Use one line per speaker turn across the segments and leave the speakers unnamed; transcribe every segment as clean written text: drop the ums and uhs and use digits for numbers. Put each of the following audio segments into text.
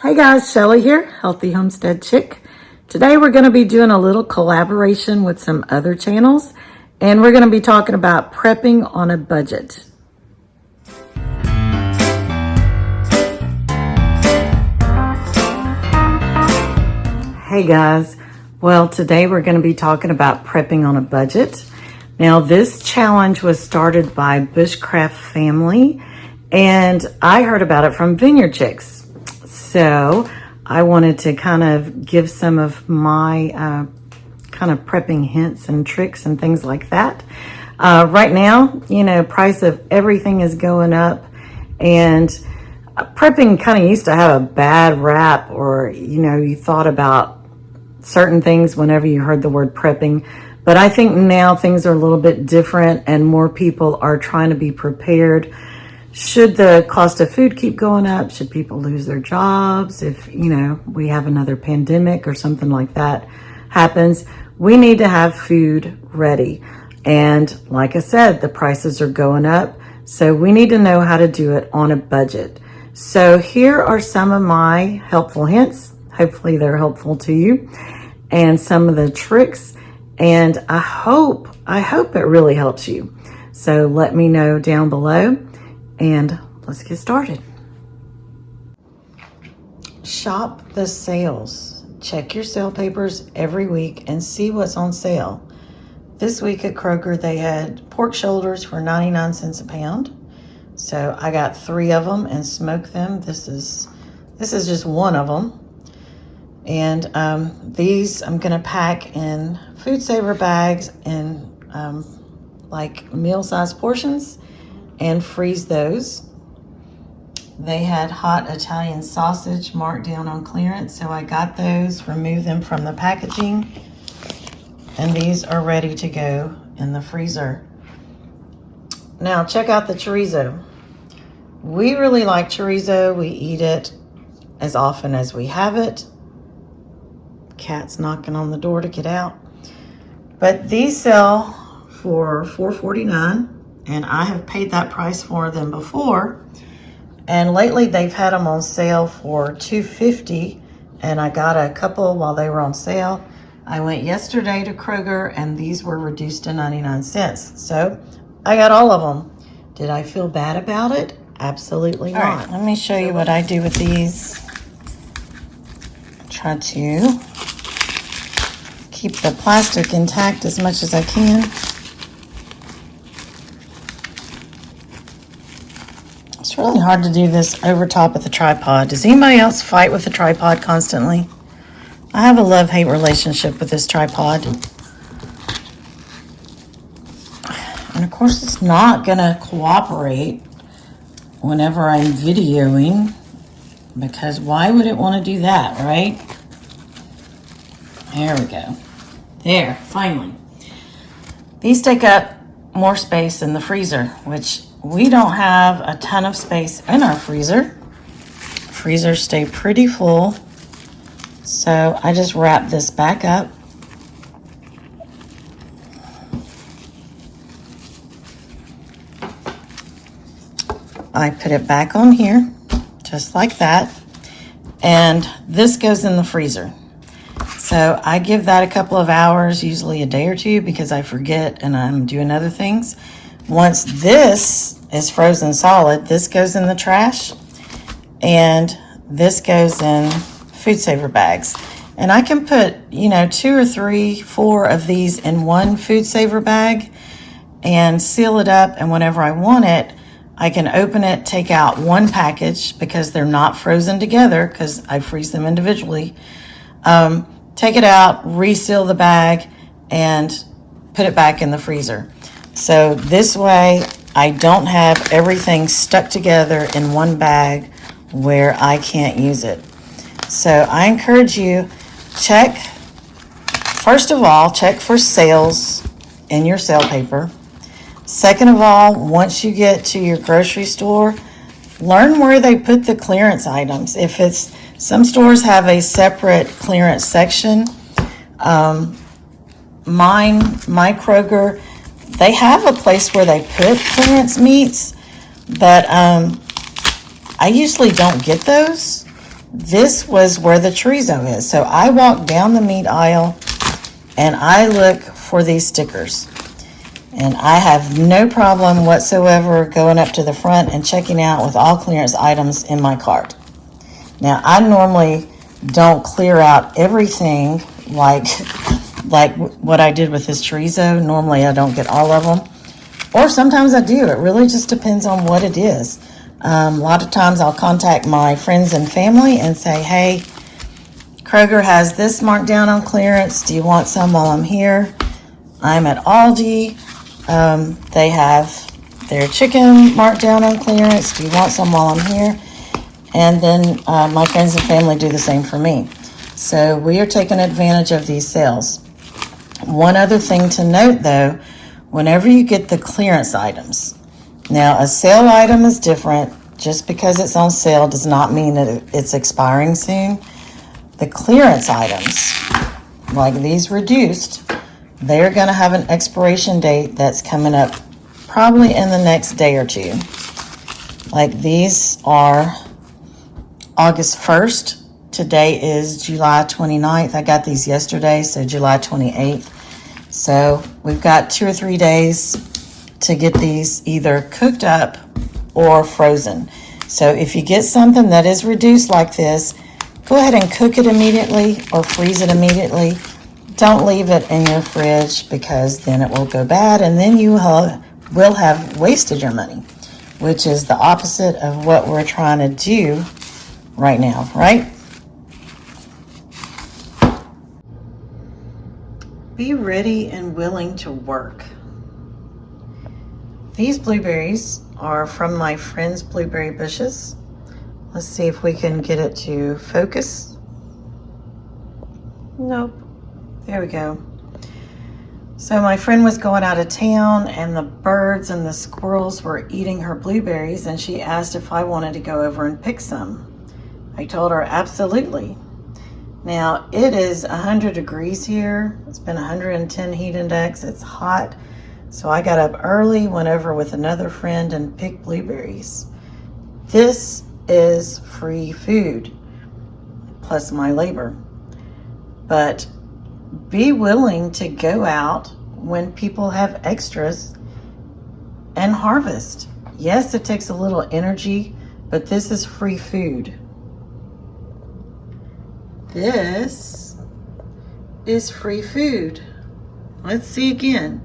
Hey guys, Shelly here, Healthy Homestead Chick. Today we're going to be doing a little collaboration with some other channels, and we're going to be talking about prepping on a budget. Hey guys, well today we're going to be talking about prepping on a budget. Now this challenge was started by Bushcraft Family, and I heard about it from Vineyard Chicks. So I wanted to kind of give some of my kind of prepping hints and tricks and things like that. Right now, you know, price of everything is going up, and prepping kind of used to have a bad rap, or, you know, you thought about certain things whenever you heard the word prepping. But I think now things are a little bit different, and more people are trying to be prepared. Should the cost of food keep going up? Should people lose their jobs? If, you know, we have another pandemic or something like that happens, we need to have food ready. And like I said, the prices are going up. So we need to know how to do it on a budget. So here are some of my helpful hints. Hopefully they're helpful to you, and some of the tricks. And I hope it really helps you. So let me know down below. And let's get started. Shop the sales. Check your sale papers every week and see what's on sale. This week at Kroger, they had pork shoulders for 99 cents a pound. So I got 3 of them and smoked them. This is just one of them. And these I'm gonna pack in food saver bags and like meal-sized portions, and freeze those. They had hot Italian sausage marked down on clearance, so I got those, removed them from the packaging, and these are ready to go in the freezer. Now check out the chorizo. We really like chorizo. We eat it as often as we have it. Cat's knocking on the door to get out. But these sell for $4.49. And I have paid that price for them before. And lately they've had them on sale for $2.50, and I got a couple while they were on sale. I went yesterday to Kroger and these were reduced to 99 cents. So I got all of them. Did I feel bad about it? Absolutely not. All right, let me show you what I do with these. Try to keep the plastic intact as much as I can. It's really hard to do this over top of the tripod. Does anybody else fight with the tripod constantly? I have a love-hate relationship with this tripod. And of course, it's not gonna cooperate whenever I'm videoing, because why would it want to do that, right? There we go. There, finally. These take up more space in the freezer, which we don't have a ton of space in our freezer. Freezers stay pretty full. So I just wrap this back up. I put it back on here, just like that. And this goes in the freezer. So I give that a couple of hours, usually a day or two, because I forget and I'm doing other things. Once this is frozen solid, this goes in the trash, and this goes in food saver bags. And I can put, you know, 2 or 3, 4 of these in one food saver bag and seal it up, and whenever I want it, I can open it, take out one package, because they're not frozen together because I freeze them individually. Take it out, reseal the bag, and put it back in the freezer. So this way I don't have everything stuck together in one bag where I can't use it. So I encourage you, first of all, check for sales in your sale paper. Second of all, once you get to your grocery store, learn where they put the clearance items. If it's, some stores have a separate clearance section. My Kroger, they have a place where they put clearance meats, but I usually don't get those. This was where the chorizo is. So I walk down the meat aisle and I look for these stickers. And I have no problem whatsoever going up to the front and checking out with all clearance items in my cart. Now, I normally don't clear out everything like what I did with this chorizo. Normally, I don't get all of them. Or sometimes I do. It really just depends on what it is. A lot of times I'll contact my friends and family and say, hey, Kroger has this marked down on clearance. Do you want some while I'm here? I'm at Aldi. They have their chicken marked down on clearance. Do you want some while I'm here? And then my friends and family do the same for me. So we are taking advantage of these sales. One other thing to note, though, whenever you get the clearance items, now a sale item is different. Just because it's on sale does not mean that it's expiring soon. The clearance items, like these reduced, they're going to have an expiration date that's coming up probably in the next day or two. Like these are August 1st. Today is July 29th. I got these yesterday, so July 28th. So we've got 2 or 3 days to get these either cooked up or frozen. So if you get something that is reduced like this, go ahead and cook it immediately or freeze it immediately. Don't leave it in your fridge because then it will go bad and then you will have wasted your money, which is the opposite of what we're trying to do right now, right? Be ready and willing to work. These blueberries are from my friend's blueberry bushes. Let's see if we can get it to focus. Nope. There we go. So my friend was going out of town and the birds and the squirrels were eating her blueberries and she asked if I wanted to go over and pick some. I told her absolutely. Now it is 100 degrees here. It's been 110 heat index. It's hot. So I got up early, went over with another friend and picked blueberries. This is free food plus my labor. But be willing to go out when people have extras and harvest. Yes, it takes a little energy, but this is free food. This is free food. Let's see again.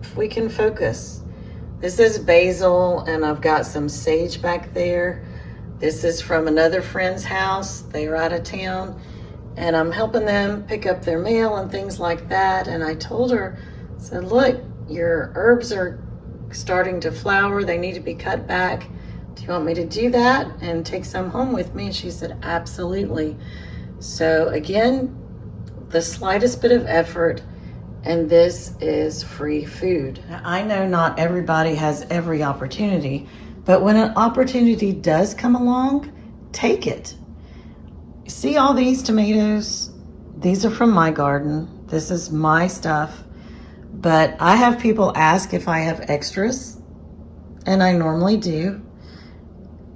If we can focus. This is basil and I've got some sage back there. This is from another friend's house. They are out of town. And I'm helping them pick up their mail and things like that. And I told her, I said, look, your herbs are starting to flower. They need to be cut back. Do you want me to do that and take some home with me? And she said, absolutely. So again, the slightest bit of effort, and this is free food. Now, I know not everybody has every opportunity, but when an opportunity does come along, take it. See all these tomatoes? These are from my garden. This is my stuff. But I have people ask if I have extras, and I normally do.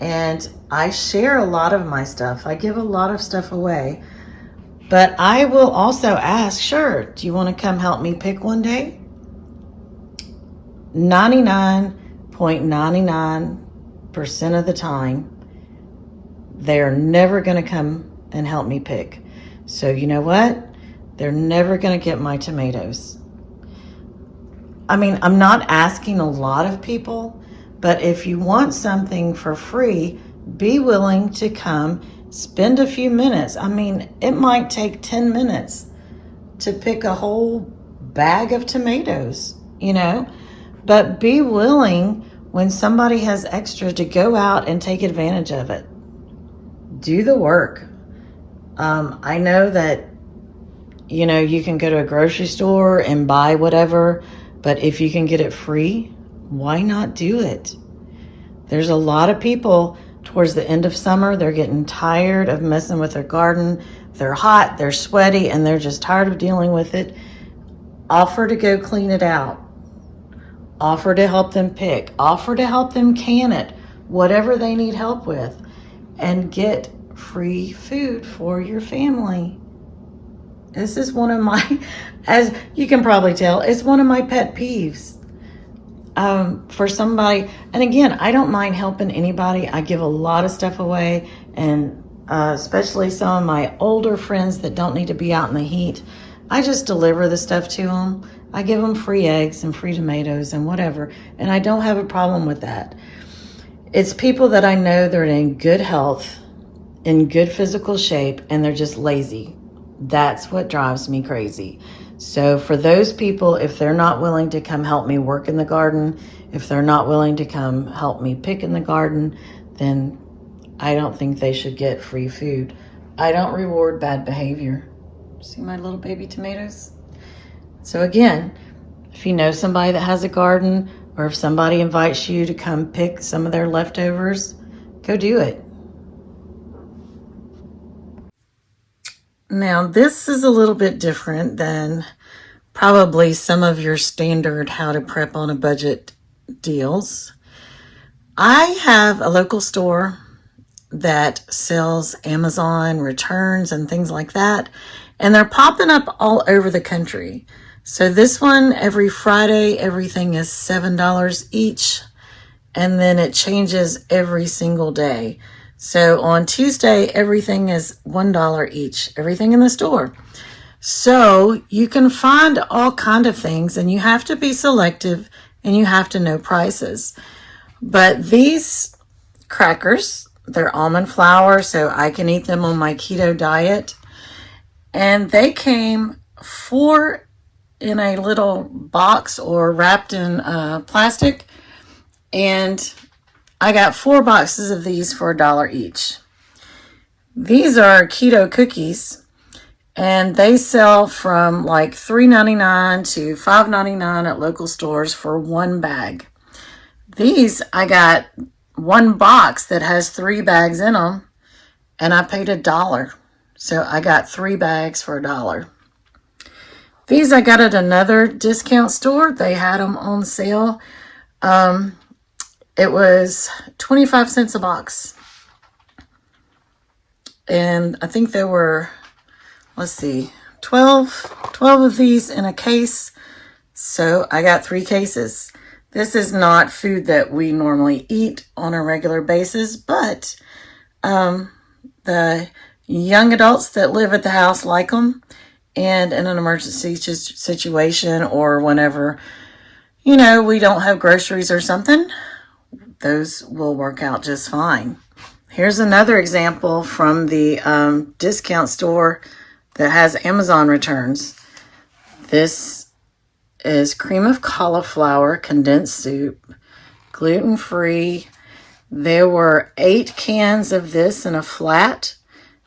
And I share a lot of my stuff. I give a lot of stuff away. But I will also ask, sure, do you want to come help me pick one day? 99.99% of the time, they're never going to come and help me pick. So you know what? They're never going to get my tomatoes. I mean, I'm not asking a lot of people, but if you want something for free, be willing to come, spend a few minutes. I mean, it might take 10 minutes to pick a whole bag of tomatoes, you know, but be willing when somebody has extra to go out and take advantage of it. Do the work. I know that, you know, you can go to a grocery store and buy whatever, but if you can get it free, why not do it? There's a lot of people towards the end of summer, they're getting tired of messing with their garden. They're hot, they're sweaty, and they're just tired of dealing with it. Offer to go clean it out. Offer to help them pick. Offer to help them can it. Whatever they need help with. and get free food for your family. This is one of my, as you can probably tell, it's one of my pet peeves. For somebody, and again, I don't mind helping anybody. I give a lot of stuff away, and especially some of my older friends that don't need to be out in the heat. I just deliver the stuff to them. I give them free eggs and free tomatoes and whatever, and I don't have a problem with that. It's people that I know that are in good health, in good physical shape, and they're just lazy. That's what drives me crazy. So for those people, if they're not willing to come help me work in the garden, if they're not willing to come help me pick in the garden, then I don't think they should get free food. I don't reward bad behavior. See my little baby tomatoes? So again, if you know somebody that has a garden, or if somebody invites you to come pick some of their leftovers, go do it. Now, this is a little bit different than probably some of your standard how to prep on a budget deals. I have a local store that sells Amazon returns and things like that, and they're popping up all over the country. So this one, every Friday, everything is $7 each, and then it changes every single day. So on Tuesday, everything is $1 each, everything in the store. So you can find all kind of things, and you have to be selective, and you have to know prices. But these crackers, they're almond flour, so I can eat them on my keto diet. And they came 4 in a little box or wrapped in plastic. And I got 4 boxes of these for $1 each. These are keto cookies, and they sell from like $3.99 to $5.99 at local stores for 1 bag. These, I got 1 box that has 3 bags in them, and I paid $1. So I got 3 bags for $1. These I got at another discount store. They had them on sale. It was 25 cents a box. And I think there were, let's see, 12 of these in a case. So I got 3 cases. This is not food that we normally eat on a regular basis, but the young adults that live at the house like them. And in an emergency situation, or whenever, you know, we don't have groceries or something, those will work out just fine. Here's another example from the discount store that has Amazon returns. This is cream of cauliflower condensed soup, gluten-free. There were 8 cans of this in a flat,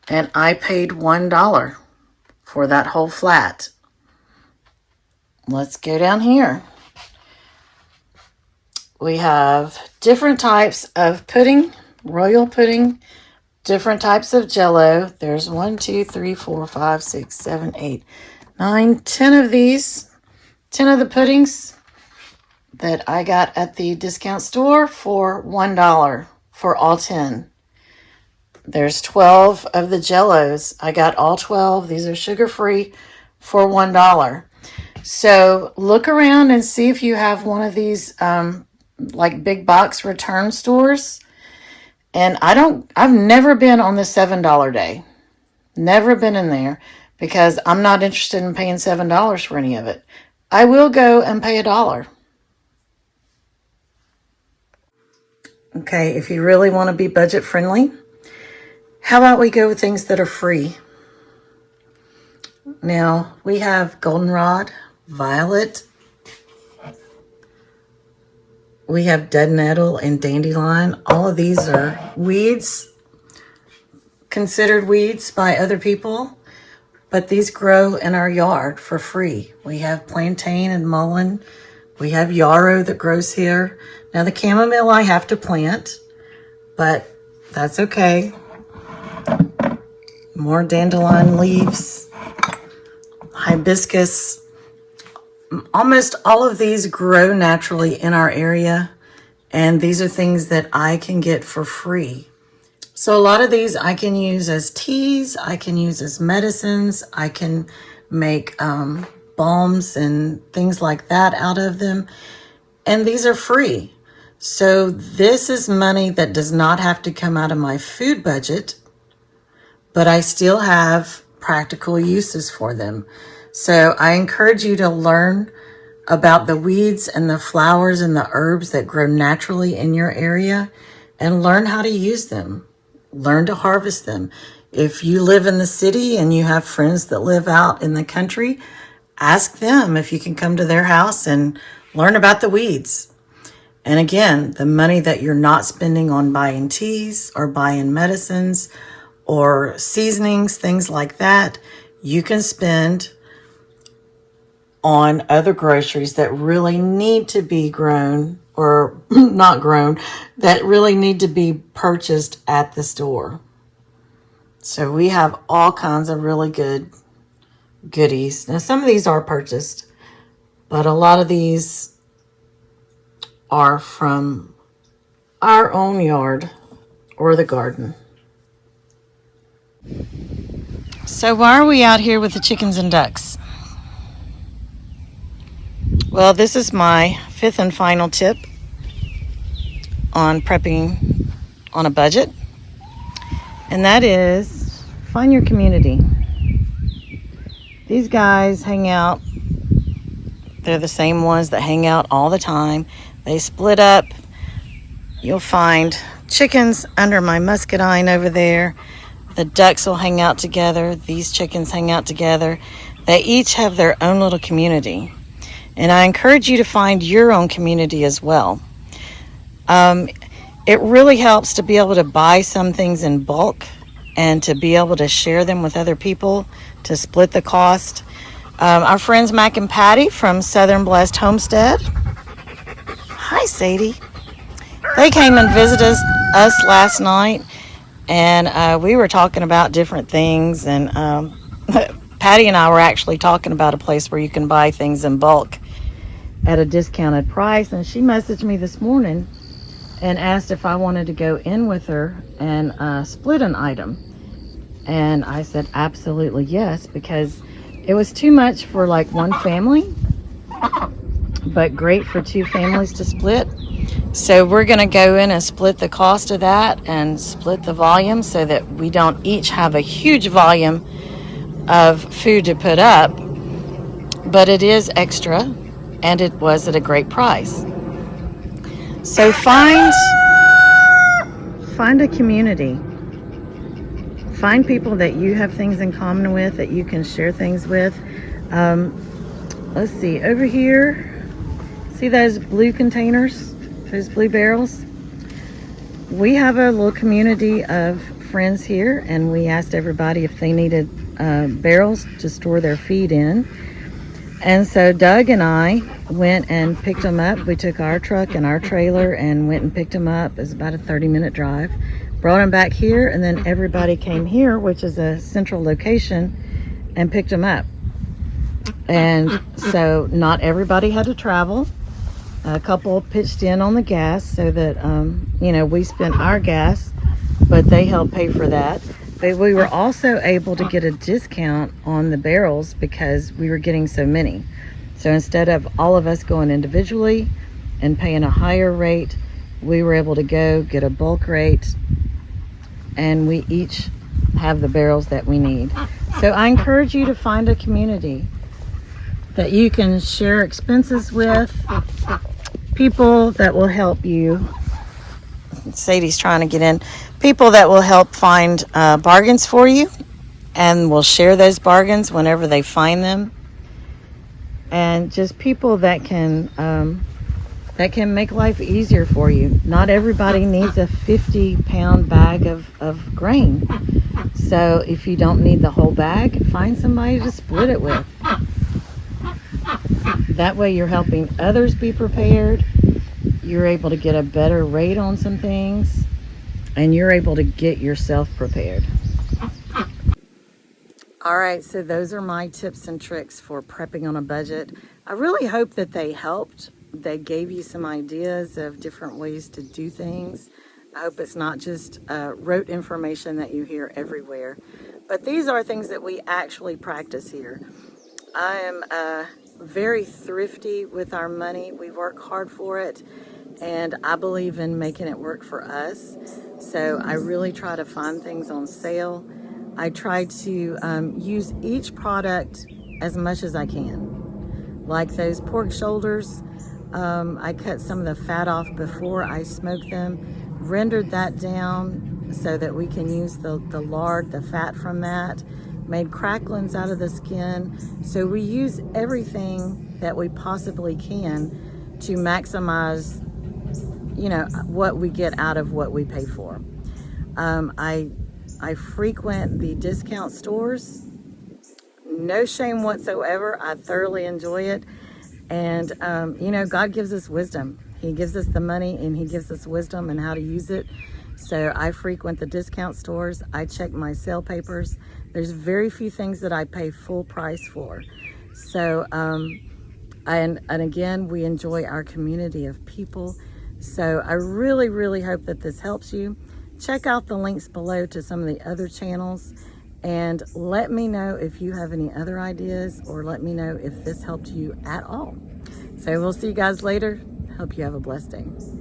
and I paid $1 for that whole flat. Let's go down here. We have different types of pudding, royal pudding, different types of Jell-O. There's 1, 2, 3, 4, 5, 6, 7, 8, 9, 10 of these. 10 of the puddings that I got at the discount store for $1 for all 10. There's 12 of the Jell-Os. I got all 12. These are sugar-free for $1. So look around and see if you have one of these like big box return stores. And I've never been on the $7 day. Never been in there, because I'm not interested in paying $7 for any of it. I will go and pay $1. Okay, if you really want to be budget friendly, how about we go with things that are free? Now, we have goldenrod, violet. We have dead nettle and dandelion. All of these are weeds, considered weeds by other people, but these grow in our yard for free. We have plantain and mullein. We have yarrow that grows here. Now, the chamomile I have to plant, but that's okay. More dandelion leaves, hibiscus. Almost all of these grow naturally in our area, and these are things that I can get for free. So a lot of these I can use as teas, I can use as medicines, I can make balms and things like that out of them. And these are free. So this is money that does not have to come out of my food budget, but I still have practical uses for them. So I encourage you to learn about the weeds and the flowers and the herbs that grow naturally in your area and learn how to use them. Learn to harvest them. If you live in the city and you have friends that live out in the country, ask them if you can come to their house and learn about the weeds. And again, the money that you're not spending on buying teas or buying medicines or seasonings, things like that, you can spend on other groceries that really need to be grown or not grown, that really need to be purchased at the store. So we have all kinds of really good goodies. Now, some of these are purchased, but a lot of these are from our own yard or the garden. So why are we out here with the chickens and ducks? Well, this is my fifth and final tip on prepping on a budget, and that is find your community. These guys hang out. They're the same ones that hang out all the time. They split up. You'll find chickens under my muscadine over there. The ducks will hang out together. These chickens hang out together. They each have their own little community. And I encourage you to find your own community as well. It really helps to be able to buy some things in bulk and to be able to share them with other people to split the cost. Our friends Mac and Patty from Southern Blessed Homestead. Hi, Sadie. They came and visited us last night, and we were talking about different things. And Patty and I were actually talking about a place where you can buy things in bulk at a discounted price. And she messaged me this morning and asked if I wanted to go in with her and split an item. And I said absolutely yes, because it was too much for like one family, but great for two families to split. So we're going to go in and split the cost of that and split the volume so that we don't each have a huge volume of food to put up, but it is extra and it was at a great price. So find a community. Find people that you have things in common with, that you can share things with. Let's see, over here, see those blue containers, those blue barrels? We have a little community of friends here, and we asked everybody if they needed barrels to store their feed in. And so Doug and I went and picked them up. We took our truck and our trailer and went and picked them up. It was about a 30-minute drive. Brought them back here, and then everybody came here, which is a central location, and picked them up. And so not everybody had to travel. A couple pitched in on the gas so that, we spent our gas, but they helped pay for that. But we were also able to get a discount on the barrels because we were getting so many. So instead of all of us going individually and paying a higher rate, we were able to go get a bulk rate, and we each have the barrels that we need. So I encourage you to find a community that you can share expenses with, people that will help you. Sadie's trying to get in. People that will help find bargains for you and will share those bargains whenever they find them. And just people that can make life easier for you. Not everybody needs a 50-pound bag of grain. So if you don't need the whole bag, find somebody to split it with. That way you're helping others be prepared. You're able to get a better rate on some things, and you're able to get yourself prepared. All right, so those are my tips and tricks for prepping on a budget. I really hope that they helped. They gave you some ideas of different ways to do things. I hope it's not just rote information that you hear everywhere. But these are things that we actually practice here. I am very thrifty with our money. We work hard for it, and I believe in making it work for us. So I really try to find things on sale. I try to use each product as much as I can. Like those pork shoulders, I cut some of the fat off before I smoked them, rendered that down so that we can use the lard, the fat from that, made cracklings out of the skin. So we use everything that we possibly can to maximize, you know, what we get out of what we pay for. I frequent the discount stores. No shame whatsoever. I thoroughly enjoy it. And, you know, God gives us wisdom. He gives us the money and He gives us wisdom and how to use it. So I frequent the discount stores. I check my sale papers. There's very few things that I pay full price for. So, and again, we enjoy our community of people. So I really, really hope that this helps you. Check out the links below to some of the other channels and let me know if you have any other ideas, or let me know if this helped you at all. So we'll see you guys later. Hope you have a blessed day.